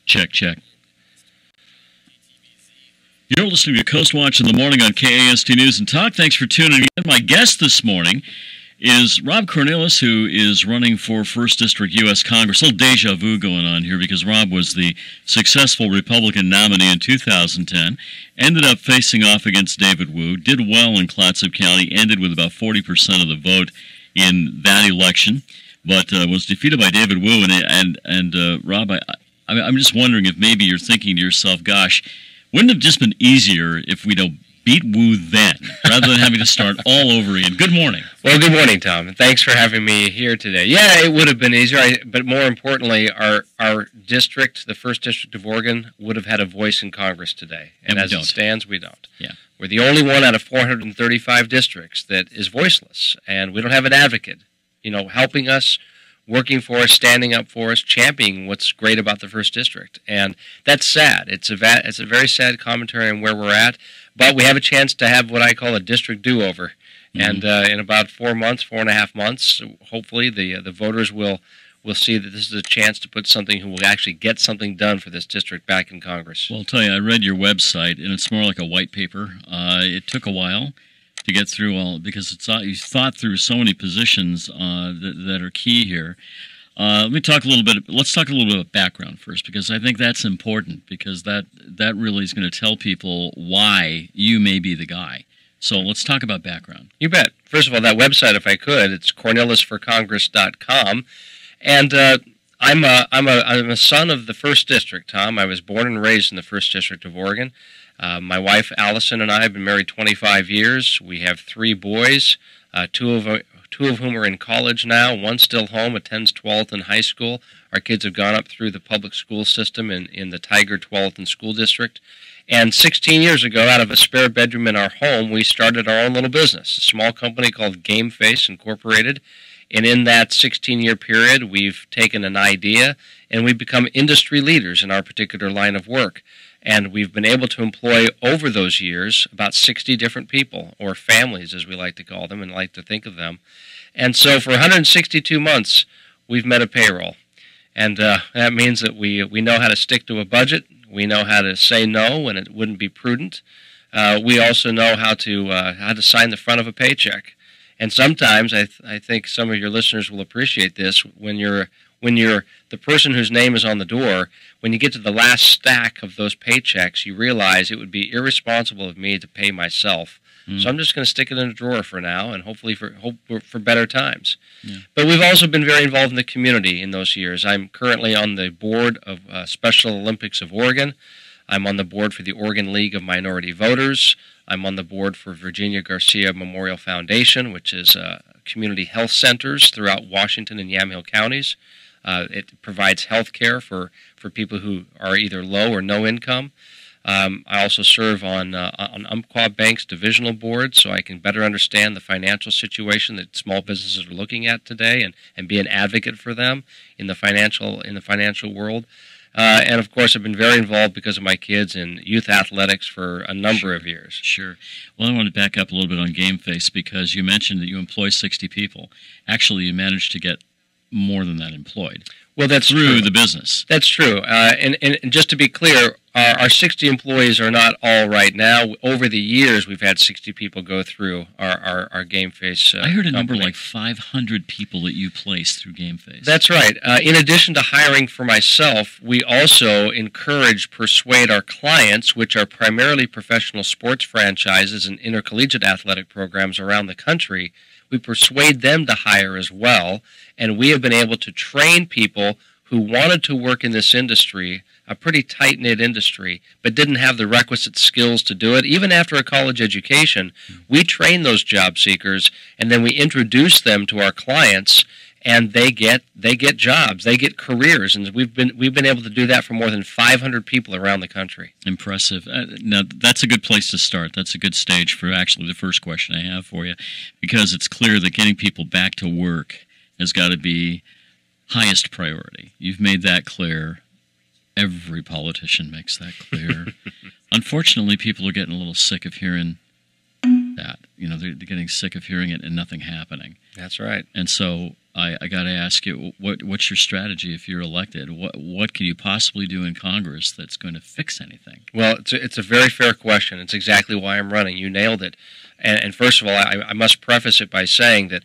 Check, check. You're listening to Coast Watch in the Morning on KAST News and Talk. Thanks for tuning in. My guest this morning is Rob Cornilles, who is running for 1st District U.S. Congress. A little deja vu going on here because Rob was the successful Republican nominee in 2010, ended up facing off against David Wu, did well in Clatsop County, ended with about 40% of the vote in that election, but was defeated by David Wu. And Rob, I'm just wondering if maybe you're thinking to yourself, gosh, wouldn't it have just been easier if we'd beat Wu then, rather than having to start all over again? Good morning. Well, good morning, Tom, and thanks for having me here today. Yeah, it would have been easier, but more importantly, our district, the 1st District of Oregon, would have had a voice in Congress today. And as it stands, we don't. Yeah. We're the only one out of 435 districts that is voiceless, and we don't have an advocate, helping us, working for us, standing up for us, championing what's great about the 1st District. And that's sad. It's a very sad commentary on where we're at, but we have a chance to have what I call a district do-over. Mm-hmm. And in about 4.5 months, hopefully the voters will see that this is a chance to put something who will actually get something done for this district back in Congress. Well, I'll tell you, I read your website, and it's more like a white paper. It took a while to get through all, because you thought through so many positions that are key here. Let's talk a little bit about background first, because I think that's important, because that really is going to tell people why you may be the guy. So let's talk about background. You bet. First of all, that website, if I could, it's cornillesforcongress.com, and I'm a son of the 1st District, Tom. I was born and raised in the 1st District of Oregon. My wife, Allison, and I have been married 25 years. We have 3 boys, two of whom are in college now. One still home, attends 12th in high school. Our kids have gone up through the public school system in the Tiger 12th School District. And 16 years ago, out of a spare bedroom in our home, we started our own little business, a small company called GameFace Incorporated. And in that 16-year period, we've taken an idea and we've become industry leaders in our particular line of work. And we've been able to employ over those years about 60 different people, or families as we like to call them and like to think of them. And so for 162 months, we've met a payroll. And that means that we know how to stick to a budget. We know how to say no when it wouldn't be prudent. We also know how to sign the front of a paycheck. And sometimes, I think some of your listeners will appreciate this, when you're the person whose name is on the door, when you get to the last stack of those paychecks, you realize it would be irresponsible of me to pay myself. So I'm just going to stick it in a drawer for now, and hopefully for better times. Yeah. But we've also been very involved in the community in those years. I'm currently on the board of Special Olympics of Oregon. I'm on the board for the Oregon League of Minority Voters. I'm on the board for Virginia Garcia Memorial Foundation, which is community health centers throughout Washington and Yamhill counties. It provides health care for people who are either low or no income. I also serve on Umpqua Bank's divisional board, so I can better understand the financial situation that small businesses are looking at today, and be an advocate for them in the financial world. And of course, I've been very involved because of my kids in youth athletics for a number of years. Sure. Well, I want to back up a little bit on GameFace, because you mentioned that you employ 60 people. Actually, you managed to get more than that employed. Well, that's through true. The business. That's true. And just to be clear, our 60 employees are not all right now. Over the years, we've had 60 people go through our GameFace I heard a number company. like 500 people that you placed through GameFace. That's right. In addition to hiring for myself, we also persuade our clients, which are primarily professional sports franchises and intercollegiate athletic programs around the country. We persuade them to hire as well, and we have been able to train people who wanted to work in this industry, a pretty tight-knit industry, but didn't have the requisite skills to do it. Even after a college education, we train those job seekers, and then we introduce them to our clients, and they get jobs, they get careers, and we've been able to do that for more than 500 people around the country. Impressive. Now, that's a good place to start. That's a good stage for actually the first question I have for you, because it's clear that getting people back to work has got to be highest priority. You've made that clear. Every politician makes that clear. Unfortunately, people are getting a little sick of hearing that. They're getting sick of hearing it and nothing happening. That's right. And so I got to ask you, what's your strategy if you're elected? What can you possibly do in Congress that's going to fix anything? Well, it's a very fair question. It's exactly why I'm running. You nailed it. And first of all, I must preface it by saying that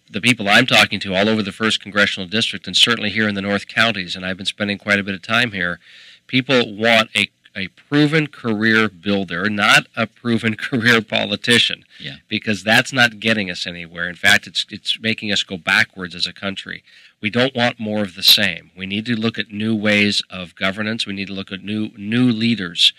the people I'm talking to all over the 1st Congressional District, and certainly here in the North Counties, and I've been spending quite a bit of time here, people want a proven career builder, not a proven career politician, because that's not getting us anywhere. In fact, it's making us go backwards as a country. We don't want more of the same. We need to look at new ways of governance. We need to look at new leaders.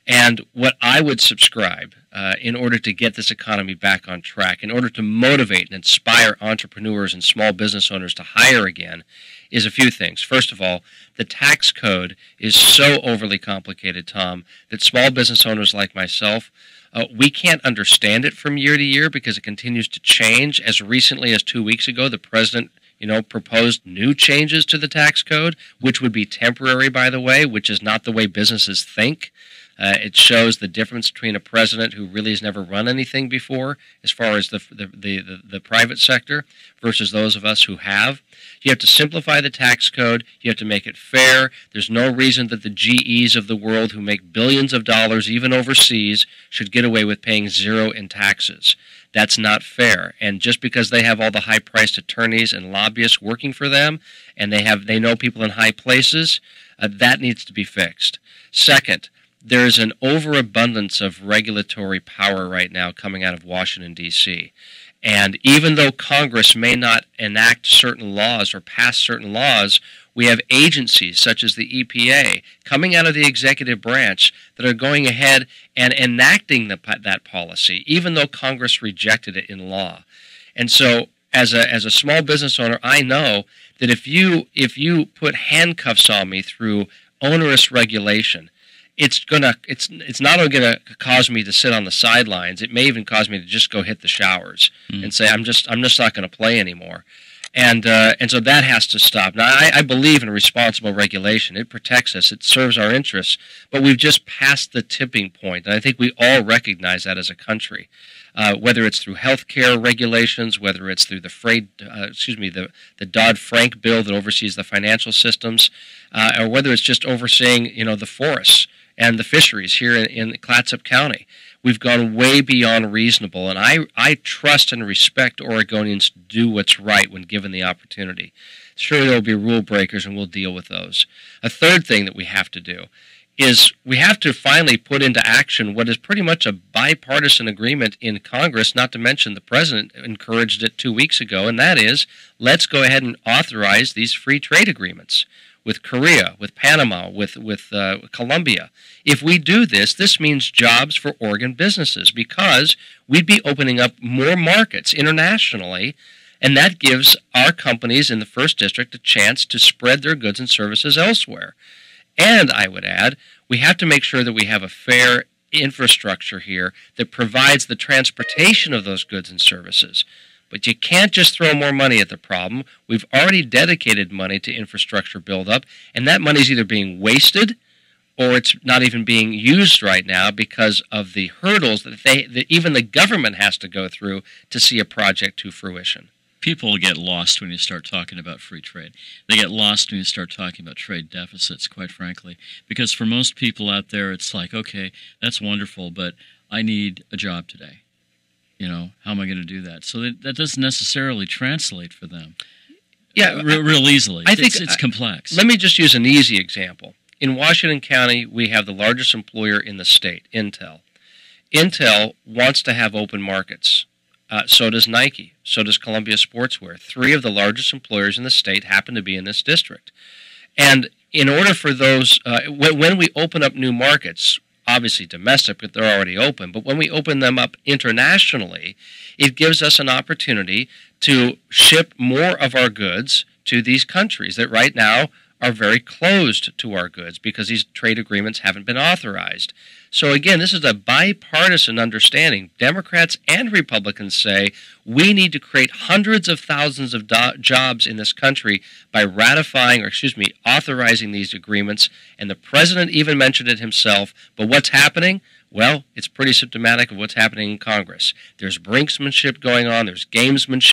And what I would subscribe in order to get this economy back on track, in order to motivate and inspire entrepreneurs and small business owners to hire again, is a few things. First of all, the tax code is so overly complicated, Tom, that small business owners like myself, we can't understand it from year to year because it continues to change. As recently as 2 weeks ago, the president proposed new changes to the tax code, which would be temporary, by the way, which is not the way businesses think. It shows the difference between a president who really has never run anything before, as far as the private sector, versus those of us who have. You have to simplify the tax code. You have to make it fair. There's no reason that the GEs of the world, who make billions of dollars even overseas, should get away with paying zero in taxes. That's not fair. And just because they have all the high-priced attorneys and lobbyists working for them, and they know people in high places, that needs to be fixed. Second, there's an overabundance of regulatory power right now coming out of Washington, D.C. And even though Congress may not enact certain laws or pass certain laws, we have agencies such as the EPA coming out of the executive branch that are going ahead and enacting that policy, even though Congress rejected it in law. And so as a small business owner, I know that if you put handcuffs on me through onerous regulation, it's not only gonna cause me to sit on the sidelines. It may even cause me to just go hit the showers and say I'm just not going to play anymore. And so that has to stop. Now I believe in responsible regulation. It protects us. It serves our interests. But we've just passed the tipping point, and I think we all recognize that as a country. Whether it's through healthcare regulations, whether it's through the Dodd-Frank bill that oversees the financial systems, or whether it's just overseeing the forests and the fisheries here in Clatsop County. We've gone way beyond reasonable, and I trust and respect Oregonians to do what's right when given the opportunity. Sure, there will be rule breakers, and we'll deal with those. A third thing that we have to do is we have to finally put into action what is pretty much a bipartisan agreement in Congress, not to mention the president encouraged it 2 weeks ago, and that is, let's go ahead and authorize these free trade agreements with Korea, with Panama, with Colombia. If we do this, this means jobs for Oregon businesses because we'd be opening up more markets internationally, and that gives our companies in the 1st District a chance to spread their goods and services elsewhere. And I would add, we have to make sure that we have a fair infrastructure here that provides the transportation of those goods and services. But you can't just throw more money at the problem. We've already dedicated money to infrastructure buildup, and that money is either being wasted or it's not even being used right now because of the hurdles that even the government has to go through to see a project to fruition. People get lost when you start talking about free trade. They get lost when you start talking about trade deficits, quite frankly, because for most people out there, it's like, okay, that's wonderful, but I need a job today. How am I going to do that? So that doesn't necessarily translate for them. Yeah, real easily. I think it's complex. Let me just use an easy example. In Washington County, we have the largest employer in the state, Intel. Intel wants to have open markets. So does Nike. So does Columbia Sportswear. 3 of the largest employers in the state happen to be in this district. And in order for those, when we open up new markets, obviously domestic, but they're already open, but when we open them up internationally, it gives us an opportunity to ship more of our goods to these countries that right now are very closed to our goods because these trade agreements haven't been authorized. So again, this is a bipartisan understanding. Democrats and Republicans say we need to create hundreds of thousands of jobs in this country by authorizing these agreements. And the president even mentioned it himself. But what's happening? Well, it's pretty symptomatic of what's happening in Congress. There's brinksmanship going on. There's gamesmanship.